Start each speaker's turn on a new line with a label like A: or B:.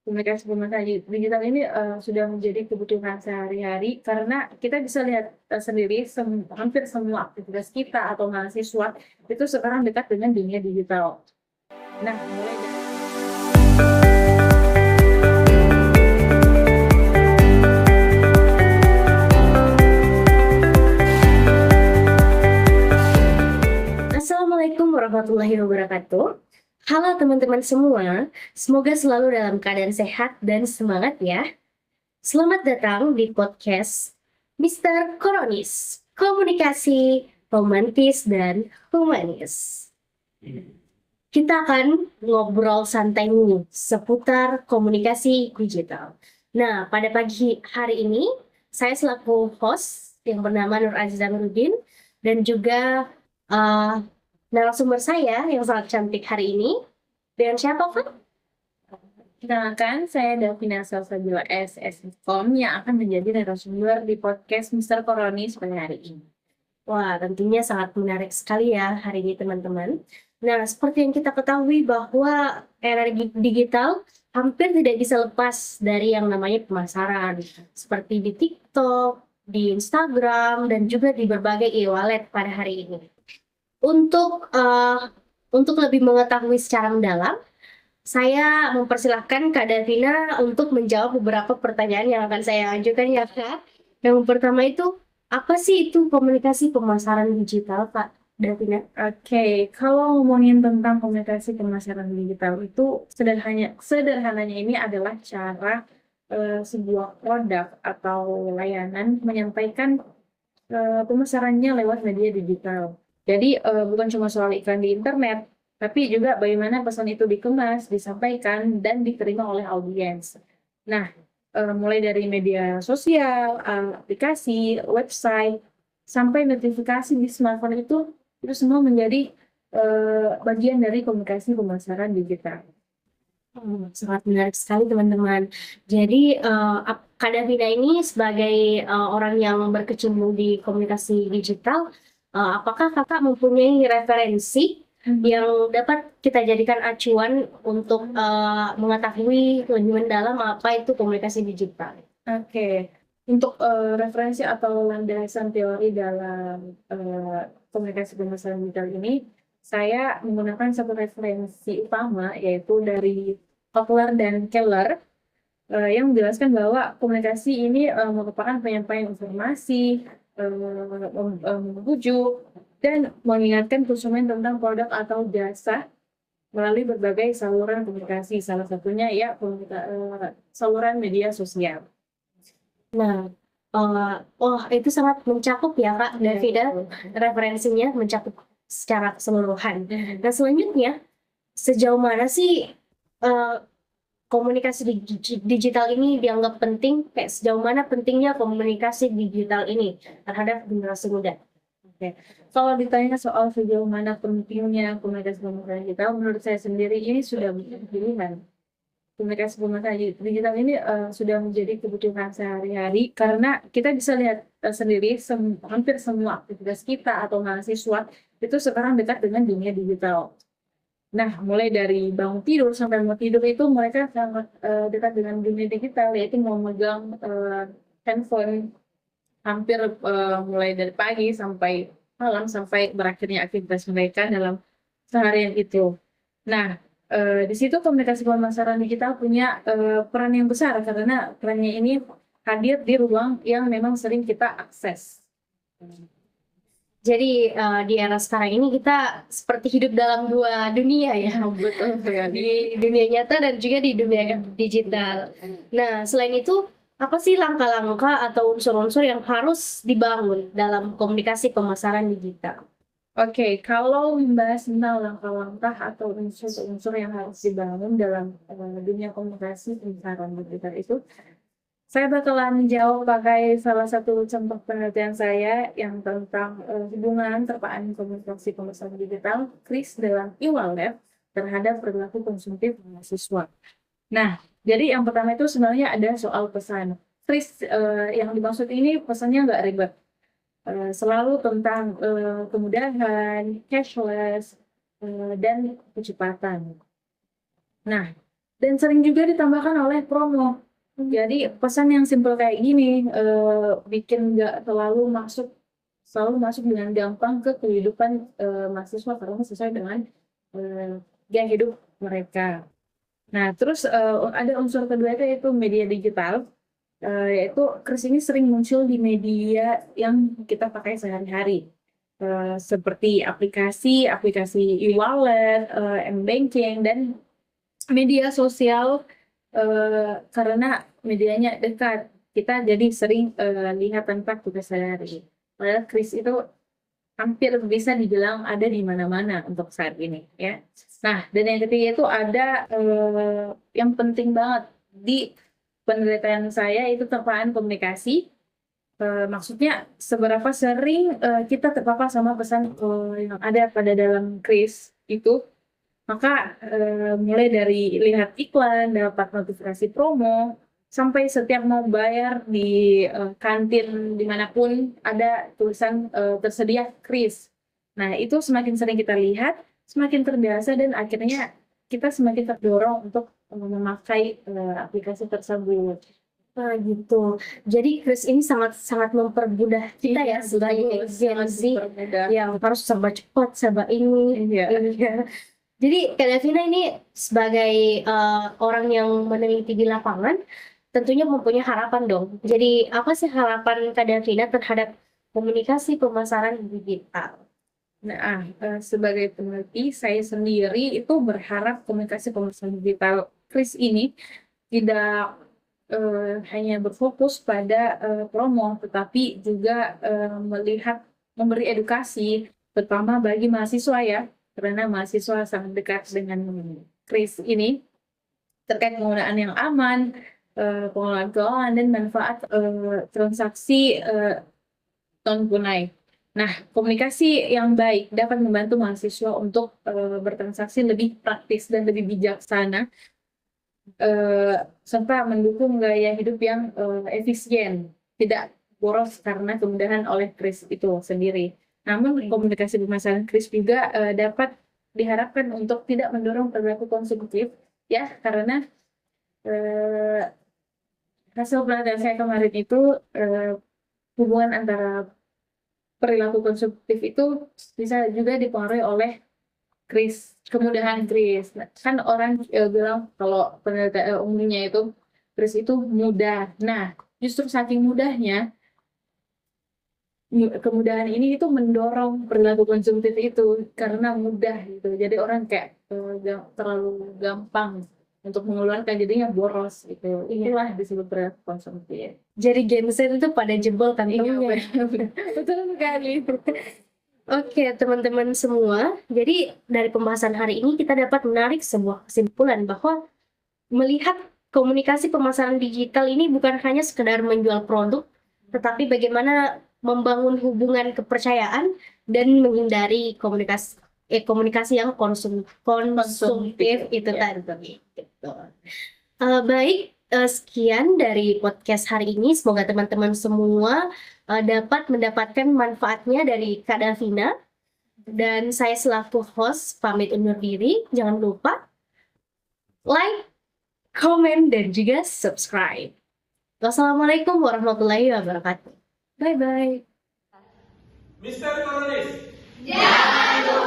A: Komunikasi pemasaran digital ini, sudah menjadi kebutuhan sehari-hari karena kita bisa lihat, sendiri hampir semua aktivitas kita atau mahasiswa itu sekarang dekat dengan dunia digital. Nah, mulai dari
B: Assalamualaikum warahmatullahi wabarakatuh. Halo teman-teman semua, semoga selalu dalam keadaan sehat dan semangat ya. Selamat datang di podcast Mister Koronis, komunikasi romantis dan humanis. Kita akan ngobrol santai nih seputar komunikasi digital. Nah, pada pagi hari ini, saya selaku host yang bernama Nur Aziza Nurudin dan juga uh, narasumber saya yang sangat cantik hari ini. Dengan siapa, Pak?
A: Kenalkan, saya Davina Salsabila SSkom yang akan menjadi narasumber di podcast Mister Koronis pada hari ini.
B: Wah, tentunya sangat menarik sekali ya hari ini teman-teman. Nah, seperti yang kita ketahui bahwa era digital hampir tidak bisa lepas dari yang namanya pemasaran. Seperti di TikTok, di Instagram, dan juga di berbagai e-wallet pada hari ini. Untuk lebih mengetahui secara mendalam, saya mempersilahkan Kak Davina untuk menjawab beberapa pertanyaan yang akan saya ajukan ya Kak. Yang pertama itu, apa sih itu komunikasi pemasaran digital Kak Davina?
A: Oke, kalau ngomongin tentang komunikasi pemasaran digital itu sederhananya ini adalah cara sebuah produk atau layanan menyampaikan pemasarannya lewat media digital. Jadi bukan cuma soal iklan di internet, tapi juga bagaimana pesan itu dikemas, disampaikan, dan diterima oleh audiens. Nah, mulai dari media sosial, aplikasi, website, sampai notifikasi di smartphone itu semua menjadi bagian dari komunikasi pemasaran digital.
B: Sangat menarik sekali teman-teman. Jadi Kak Davina ini sebagai orang yang berkecimpung di komunikasi digital, apakah kakak mempunyai referensi yang dapat kita jadikan acuan untuk mengetahui lebih mendalam apa itu komunikasi digital?
A: Oke, untuk referensi atau landasan teori dalam komunikasi pemasaran digital ini, saya menggunakan satu referensi utama yaitu dari Kotler dan Keller yang menjelaskan bahwa komunikasi ini merupakan penyampaian informasi, membujuk, dan mengingatkan konsumen tentang produk atau jasa melalui berbagai saluran komunikasi, salah satunya ya saluran media sosial.
B: Nah, itu sangat mencakup ya Kak Davina, referensinya mencakup secara keseluruhan. Nah selanjutnya, sejauh mana sih komunikasi digital ini dianggap penting? Kayak sejauh mana pentingnya komunikasi digital ini terhadap generasi muda?
A: Oke, kalau ditanya soal sejauh mana pentingnya komunikasi pemasaran digital, menurut saya sendiri ini sudah menjadi pilihan. Komunikasi pemasaran digital ini sudah menjadi kebutuhan sehari-hari karena kita bisa lihat sendiri hampir semua aktivitas kita atau mahasiswa itu sekarang dekat dengan dunia digital. Nah, mulai dari bangun tidur sampai mau tidur itu mereka sangat dekat dengan dunia digital, yaitu memegang handphone hampir mulai dari pagi sampai malam sampai berakhirnya aktivitas mereka dalam seharian itu. Nah, di situ komunikasi pemasaran digital punya peran yang besar karena perannya ini hadir di ruang yang memang sering kita akses.
B: Jadi di era sekarang ini kita seperti hidup dalam dua dunia ya,
A: Betul sekali.
B: di dunia nyata dan juga di dunia digital. Nah, selain itu, apa sih langkah-langkah atau unsur-unsur yang harus dibangun dalam komunikasi pemasaran digital?
A: Oke, kalau membahas tentang langkah-langkah atau unsur-unsur yang harus dibangun dalam dunia komunikasi pemasaran digital itu, saya bakalan jawab pakai salah satu contoh penelitian saya yang tentang hubungan terpaan komunikasi pemasaran digital Kris dalam e-wallet terhadap perilaku konsumtif mahasiswa. Nah, jadi yang pertama itu sebenarnya ada soal pesan. Kris yang dimaksud ini pesannya nggak ribet. Selalu tentang kemudahan, cashless, dan kecepatan. Nah, dan sering juga ditambahkan oleh promo. Jadi pesan yang simpel kayak gini bikin nggak selalu masuk dengan gampang ke kehidupan mahasiswa karena sesuai dengan gaya hidup mereka. Nah, terus ada unsur kedua yaitu media digital, yaitu kris ini sering muncul di media yang kita pakai sehari-hari, seperti aplikasi e-wallet, m-banking, dan media sosial. Karena medianya dekat, kita jadi sering lihat tanpa tugas sehari. Padahal kris itu hampir bisa dibilang ada di mana-mana untuk saat ini, ya. Nah, dan yang ketiga itu ada yang penting banget di penelitian saya, itu terpaan komunikasi. Maksudnya seberapa sering kita terpapar sama pesan yang ada pada dalam kris itu. Maka mulai dari lihat iklan, dapat notifikasi promo, sampai setiap mau bayar di kantin dimanapun ada tulisan tersedia kris. Nah, itu semakin sering kita lihat, semakin terbiasa, dan akhirnya kita semakin terdorong untuk memakai aplikasi tersebut.
B: Nah, gitu. Jadi kris ini sangat mempermudah kita ya sebagai Gen Z yang harus serba cepat, serba ini.
A: Iya.
B: Jadi Kak Davina ini sebagai orang yang meneliti di lapangan tentunya mempunyai harapan dong. Jadi apa sih harapan Kak Davina terhadap komunikasi pemasaran digital?
A: Nah, sebagai peneliti, saya sendiri itu berharap komunikasi pemasaran digital kris ini tidak hanya berfokus pada promo, tetapi juga memberi edukasi, terutama bagi mahasiswa ya, karena mahasiswa sangat dekat dengan kris ini terkait penggunaan yang aman, pengelolaan keuangan, dan manfaat transaksi non tunai. Nah, komunikasi yang baik dapat membantu mahasiswa untuk bertransaksi lebih praktis dan lebih bijaksana, serta mendukung gaya hidup yang efisien, tidak boros karena kemudahan oleh kris itu sendiri. Namun komunikasi pemasaran kris juga dapat diharapkan untuk tidak mendorong perilaku konsumtif, ya, karena hasil penelitian saya kemarin itu hubungan antara perilaku konsumtif itu bisa juga dipengaruhi oleh kris, kemudahan kris. Nah, kan orang bilang kalau penelitian umumnya itu kris itu mudah. Nah, justru saking mudahnya, kemudahan ini itu mendorong perilaku konsumtif itu karena mudah gitu. Jadi orang kayak terlalu gampang untuk mengeluarkan, jadinya boros gitu. Inilah disebut perilaku konsumtif.
B: Jadi Gen Z itu pada jebol kantongnya.
A: Betul sekali.
B: Oke, teman-teman semua. Jadi dari pembahasan hari ini kita dapat menarik sebuah kesimpulan bahwa melihat komunikasi pemasaran digital ini bukan hanya sekedar menjual produk, tetapi bagaimana membangun hubungan kepercayaan dan menghindari komunikasi yang konsumtif itu
A: Ya.
B: tadi. Gitu. Baik, sekian dari podcast hari ini. Semoga teman-teman semua dapat mendapatkan manfaatnya dari Kak Davina. Dan saya selaku host pamit undur diri. Jangan lupa like, komen, dan juga subscribe. Wassalamualaikum warahmatullahi wabarakatuh. Bye-bye.
C: Mr. Koronis.
D: Jangan lupa